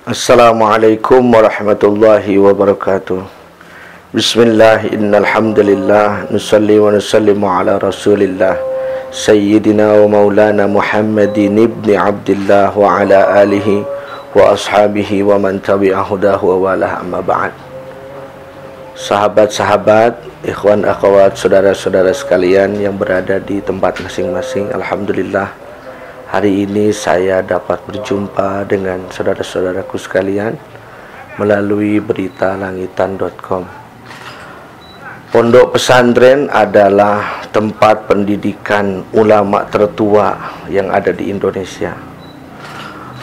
Assalamualaikum warahmatullahi wabarakatuh. Bismillah, innal hamdalillah, nusalli wa nusallimu ala Rasulillah Sayyidina wa Maulana Muhammadin ibni Abdillah wa ala alihi wa ashabihi wa man tabi'a hudahu wa walah, amma ba'd. Sahabat-sahabat, ikhwan akhwat, saudara-saudara sekalian yang berada di tempat masing-masing, alhamdulillah hari ini saya dapat berjumpa dengan saudara-saudaraku sekalian melalui beritalangitan.com. Pondok pesantren adalah tempat pendidikan ulama tertua yang ada di Indonesia.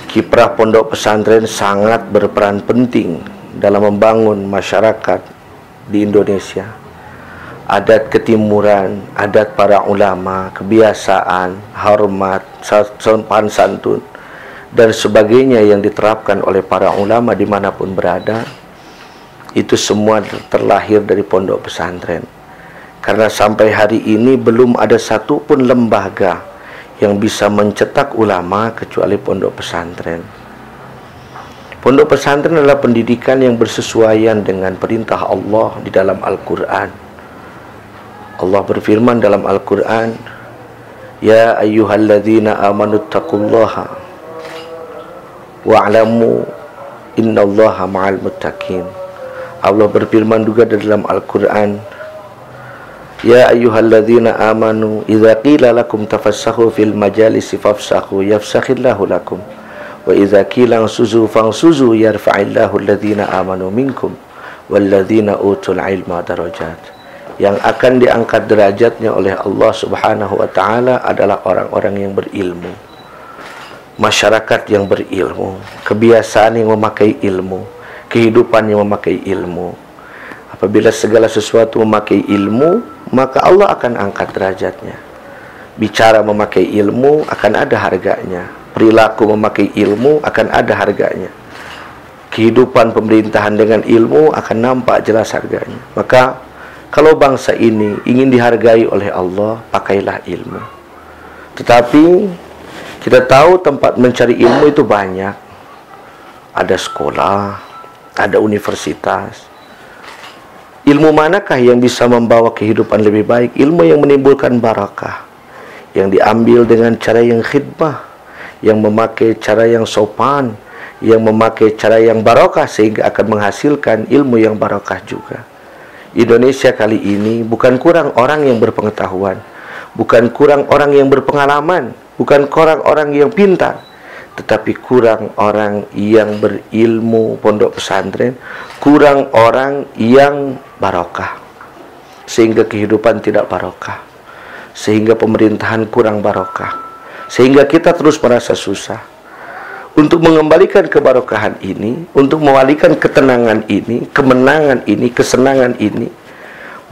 Kiprah pondok pesantren sangat berperan penting dalam membangun masyarakat di Indonesia. Adat ketimuran, adat para ulama, kebiasaan, hormat, sopan santun, dan sebagainya yang diterapkan oleh para ulama dimanapun berada, itu semua terlahir dari pondok pesantren. Karena sampai hari ini belum ada satupun lembaga yang bisa mencetak ulama kecuali pondok pesantren. Pondok pesantren adalah pendidikan yang bersesuaian dengan perintah Allah di dalam Al-Quran. Allah berfirman dalam Al-Quran, Ya ayyuhalladzina amanu taqullaha wa'lamu innallaha ma'al muttaqin. Allah berfirman juga dalam Al-Quran, Ya ayyuhalladzina amanu idza qila lakum tafassahu fil majalisi fafsahu yafsakhillahu lakum wa idza qila ansuzu fansuzu yarfa'illahu alladzina amanu minkum walladzina utul ilma darajat. Yang akan diangkat derajatnya oleh Allah Subhanahu wa ta'ala adalah orang-orang yang berilmu, masyarakat yang berilmu, kebiasaan yang memakai ilmu, kehidupan yang memakai ilmu. Apabila segala sesuatu memakai ilmu, maka Allah akan angkat derajatnya. Bicara memakai ilmu akan ada harganya, perilaku memakai ilmu akan ada harganya, kehidupan pemerintahan dengan ilmu akan nampak jelas harganya. Maka kalau bangsa ini ingin dihargai oleh Allah, pakailah ilmu. Tetapi kita tahu tempat mencari ilmu itu banyak. Ada sekolah, ada universitas. Ilmu manakah yang bisa membawa kehidupan lebih baik? Ilmu yang menimbulkan barakah, yang diambil dengan cara yang khidmah, yang memakai cara yang sopan, yang memakai cara yang barakah, sehingga akan menghasilkan ilmu yang barakah juga. Indonesia kali ini bukan kurang orang yang berpengetahuan, bukan kurang orang yang berpengalaman, bukan kurang orang yang pintar, tetapi kurang orang yang berilmu pondok pesantren, kurang orang yang barokah, sehingga kehidupan tidak barokah, sehingga pemerintahan kurang barokah, sehingga kita terus merasa susah. Untuk mengembalikan kebarokahan ini, untuk mewalikan ketenangan ini, kemenangan ini, kesenangan ini,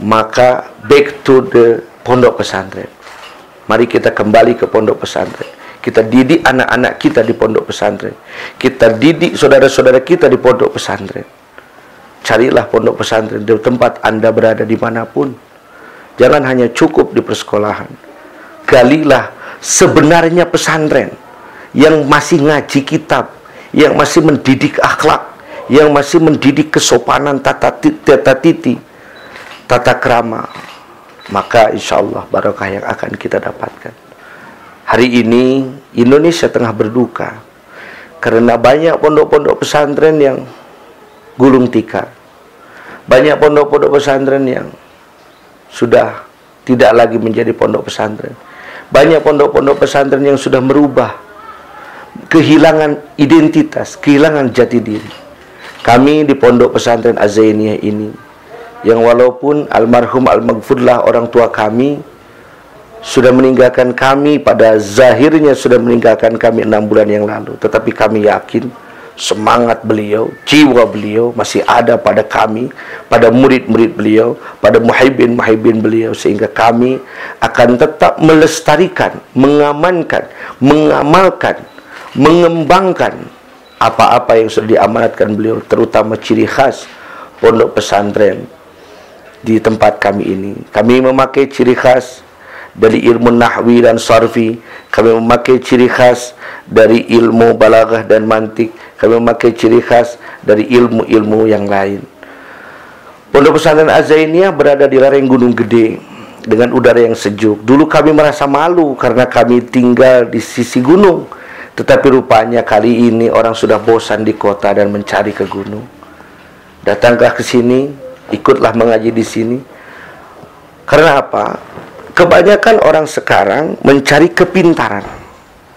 maka back to the pondok pesantren. Mari kita kembali ke pondok pesantren. Kita didik anak-anak kita di pondok pesantren. Kita didik saudara-saudara kita di pondok pesantren. Carilah pondok pesantren di tempat Anda berada dimanapun. Jangan hanya cukup di persekolahan. Galilah sebenarnya pesantren yang masih ngaji kitab, yang masih mendidik akhlak, yang masih mendidik kesopanan tata titi, tata krama, maka insya Allah barakah yang akan kita dapatkan. Hari ini Indonesia tengah berduka karena banyak pondok-pondok pesantren yang gulung tikar, banyak pondok-pondok pesantren yang sudah tidak lagi menjadi pondok pesantren, banyak pondok-pondok pesantren yang sudah merubah, kehilangan identitas, kehilangan jati diri. Kami di pondok pesantren Az-Zainiyah ini, yang walaupun almarhum al-maghfurlah orang tua kami sudah meninggalkan kami, pada zahirnya sudah meninggalkan kami 6 bulan yang lalu, tetapi kami yakin semangat beliau, jiwa beliau masih ada pada kami, pada murid-murid beliau, pada muhibbin-muhibbin beliau, sehingga kami akan tetap melestarikan, mengamankan, mengamalkan, mengembangkan apa-apa yang sudah diamanatkan beliau, terutama ciri khas pondok pesantren di tempat kami ini. Kami memakai ciri khas dari ilmu nahwi dan sarfi, kami memakai ciri khas dari ilmu balaghah dan mantik, kami memakai ciri khas dari ilmu-ilmu yang lain. Pondok Pesantren Az-Zainiyah berada di lereng Gunung Gede dengan udara yang sejuk. Dulu kami merasa malu karena kami tinggal di sisi gunung, tetapi rupanya kali ini orang sudah bosan di kota dan mencari ke gunung. Datanglah ke sini, ikutlah mengaji di sini. Karena apa? Kebanyakan orang sekarang mencari kepintaran.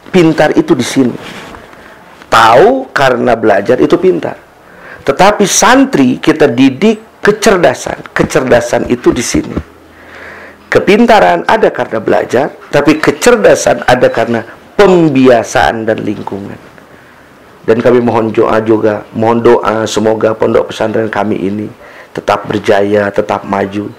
Pintar itu di sini. Tahu karena belajar itu pintar. Tetapi santri kita didik kecerdasan. Kecerdasan itu di sini. Kepintaran ada karena belajar, tapi kecerdasan ada karena pembiasaan dan lingkungan. Dan kami mohon doa juga, mohon doa semoga pondok pesantren kami ini tetap berjaya, tetap maju.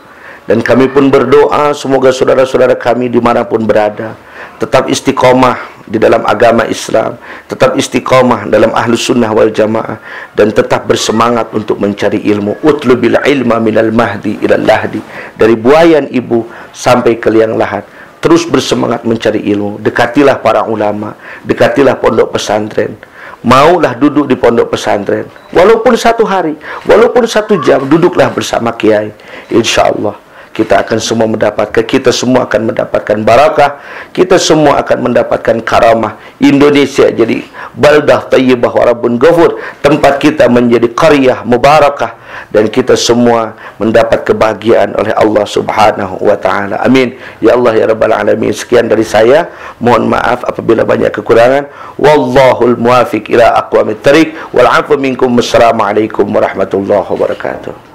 Dan kami pun berdoa semoga saudara-saudara kami dimanapun berada tetap istiqomah di dalam agama Islam, tetap istiqomah dalam ahlus sunnah wal jamaah, dan tetap bersemangat untuk mencari ilmu. Utlubil ilma minal mahdi ilal lahdi, dari buayan ibu sampai ke liang lahat. Terus bersemangat mencari ilmu. Dekatilah para ulama, dekatilah pondok pesantren. Maulah duduk di pondok pesantren, walaupun 1 hari, walaupun 1 jam, duduklah bersama kiai. InsyaAllah kita semua akan mendapatkan barakah, kita semua akan mendapatkan karamah. Indonesia jadi baldah tayyibah wa rabbun ghafur, tempat kita menjadi qaryah mubarakah, dan kita semua mendapat kebahagiaan oleh Allah Subhanahu wa taala. Amin ya Allah ya rabbal alamin. Sekian dari saya, mohon maaf apabila banyak kekurangan. Wallahul muwafiq ila aqwamit thariq wal 'afwu minkum. Wassalamualaikum warahmatullahi wabarakatuh.